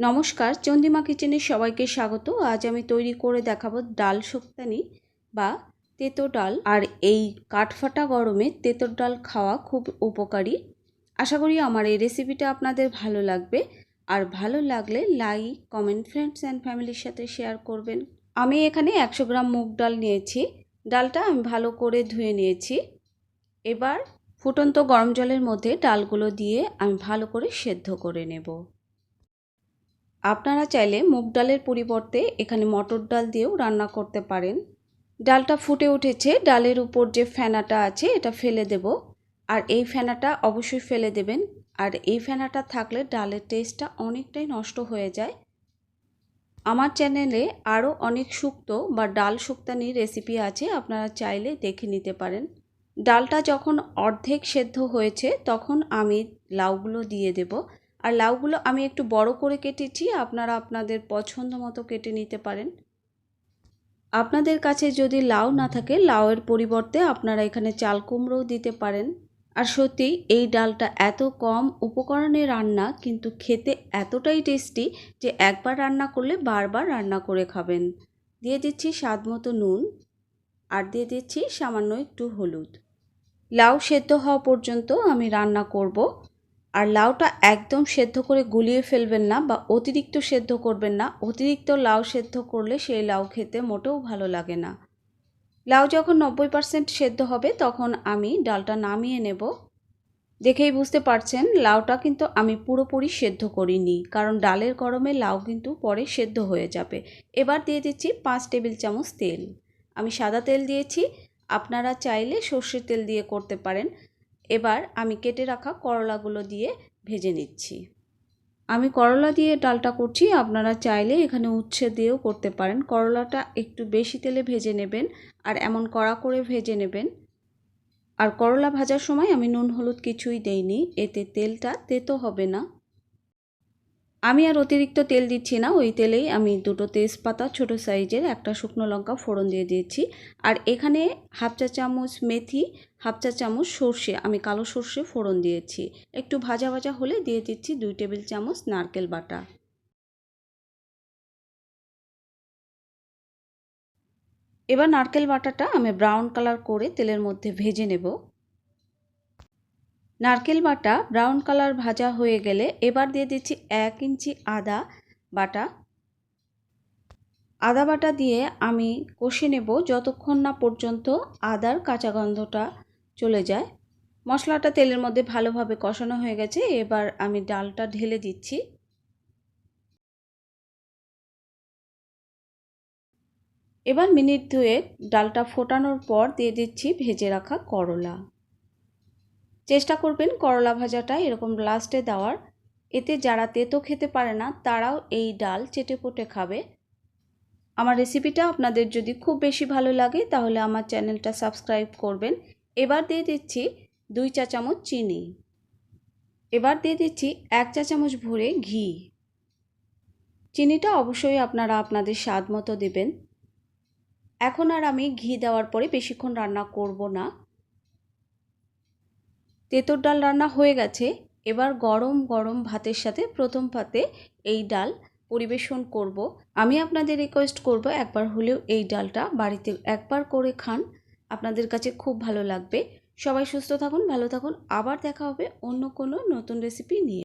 নমস্কার, চন্দ্রিমা কিচেনে সবাইকে স্বাগত। আজ আমি তৈরি করে দেখাবো ডাল শুক্তানি বা তেতো ডাল। আর এই কাঠফাটা গরমে তেতোর ডাল খাওয়া খুব উপকারী। আশা করি আমার এই রেসিপিটা আপনাদের ভালো লাগবে। আর ভালো লাগলে লাইক, কমেন্ট, ফ্রেন্ডস অ্যান্ড ফ্যামিলির সাথে শেয়ার করবেন। আমি এখানে 100 গ্রাম মুগ ডাল নিয়েছি। ডালটা আমি ভালো করে ধুয়ে নিয়েছি। এবার ফুটন্ত গরম জলের মধ্যে ডালগুলো দিয়ে আমি ভালো করে সেদ্ধ করে নেব। আপনারা চাইলে মুগ ডালের পরিবর্তে এখানে মটর ডাল দিয়েও রান্না করতে পারেন। ডালটা ফুটে উঠেছে, ডালের উপর যে ফেনাটা আছে এটা ফেলে দেব। আর এই ফেনাটা অবশ্যই ফেলে দেবেন। আর এই ফেনাটা থাকলে ডালের টেস্টটা অনেকটাই নষ্ট হয়ে যায়। আমার চ্যানেলে আরও অনেক শুক্তো বা ডাল শুক্তানির রেসিপি আছে, আপনারা চাইলে দেখে নিতে পারেন। ডালটা যখন অর্ধেক সেদ্ধ হয়েছে তখন আমি লাউগুলো দিয়ে দেব। আর লাউগুলো আমি একটু বড় করে কেটেছি, আপনারা আপনাদের পছন্দ মতো কেটে নিতে পারেন। আপনাদের কাছে যদি লাউ না থাকে, লাউয়ের পরিবর্তে আপনারা এখানে চাল কুমড়োও দিতে পারেন। আর সত্যি এই ডালটা এত কম উপকরণে রান্না, কিন্তু খেতে এতটাই টেস্টি যে একবার রান্না করলে বারবার রান্না করে খাবেন। দিয়ে দিচ্ছি স্বাদ মতো নুন, আর দিয়ে দিচ্ছি সামান্য একটু হলুদ। লাউ সেদ্ধ হওয়া পর্যন্ত আমি রান্না করব। আর লাউটা একদম সেদ্ধ করে গুলিয়ে ফেলবেন না বা অতিরিক্ত সেদ্ধ করবেন না। অতিরিক্ত লাউ সেদ্ধ করলে সেই লাউ খেতে মোটেও ভালো লাগে না। লাউ যখন 90% সেদ্ধ হবে তখন আমি ডালটা নামিয়ে নেব। দেখেই বুঝতে পারছেন লাউটা কিন্তু আমি পুরোপুরি সেদ্ধ করিনি, কারণ ডালের গরমে লাউ কিন্তু পরে সেদ্ধ হয়ে যাবে। এবার দিয়ে দিচ্ছি 5 টেবিল চামচ তেল। আমি সাদা তেল দিয়েছি, আপনারা চাইলে সর্ষের তেল দিয়ে করতে পারেন। এবার আমি কেটে রাখা করলাগুলো দিয়ে ভেজে নিচ্ছি। আমি করলা দিয়ে ডালটা করছি, আপনারা চাইলে এখানে উচ্ছে দিয়েও করতে পারেন। করলাটা একটু বেশি তেলে ভেজে নেবেন আর এমন কড়া করে ভেজে নেবেন। আর করলা ভাজার সময় আমি নুন হলুদ কিছুই দেইনি, এতে তেলটা তেতো হবে না। আমি আর অতিরিক্ত তেল দিচ্ছি না, ওই তেলেই আমি দুটো তেজপাতা ছোট সাইজের, একটা শুকনো লঙ্কা ফোড়ন দিয়ে দিয়েছি। আর এখানে হাফ চা চামচ মেথি, হাফ চা চামচ সর্ষে, আমি কালো সর্ষে ফোড়ন দিয়েছি। একটু ভাজা ভাজা হলে দিয়ে দিচ্ছি 2 টেবিল চামচ নারকেল বাটা। এবার নারকেল বাটাটা আমি ব্রাউন কালার করে তেলের মধ্যে ভেজে নেব। নারকেল বাটা ব্রাউন কালার ভাজা হয়ে গেলে এবার দিয়ে দিচ্ছি 1 ইঞ্চি আদা বাটা। আদা বাটা দিয়ে আমি কষে নেব যতক্ষণ না পর্যন্ত আদার কাঁচা গন্ধটা চলে যায়। মশলাটা তেলের মধ্যে ভালোভাবে কষানো হয়ে গেছে, এবার আমি ডালটা ঢেলে দিচ্ছি। এবার মিনিট 2 ডালটা ফোটানোর পর দিয়ে দিচ্ছি ভেজে রাখা করলা। চেষ্টা করবেন করলা ভাজাটা এরকম লাস্টে দেওয়ার, এতে যারা তেতো খেতে পারে না তারাও এই ডাল চেটেপুটে খাবে। আমার রেসিপিটা আপনাদের যদি খুব বেশি ভালো লাগে তাহলে আমার চ্যানেলটা সাবস্ক্রাইব করবেন। এবার দিয়ে দিচ্ছি 2 চা চামচ চিনি। এবার দিয়ে দিচ্ছি 1 চা চামচ ভরে ঘি। চিনিটা অবশ্যই আপনারা আপনাদের স্বাদ মতো দেবেন। এখন আর আমি ঘি দেওয়ার পরে বেশিক্ষণ রান্না করব না। তেঁতুর ডাল রান্না হয়ে গেছে। এবার গরম গরম ভাতের সাথে প্রথম পাতে এই ডাল পরিবেশন করব। আমি আপনাদের রিকোয়েস্ট করব একবার হলেও এই ডালটা বাড়িতে একবার করে খান, আপনাদের কাছে খুব ভালো লাগবে। সবাই সুস্থ থাকুন, ভালো থাকুন। আবার দেখা হবে অন্য কোনো নতুন রেসিপি নিয়ে।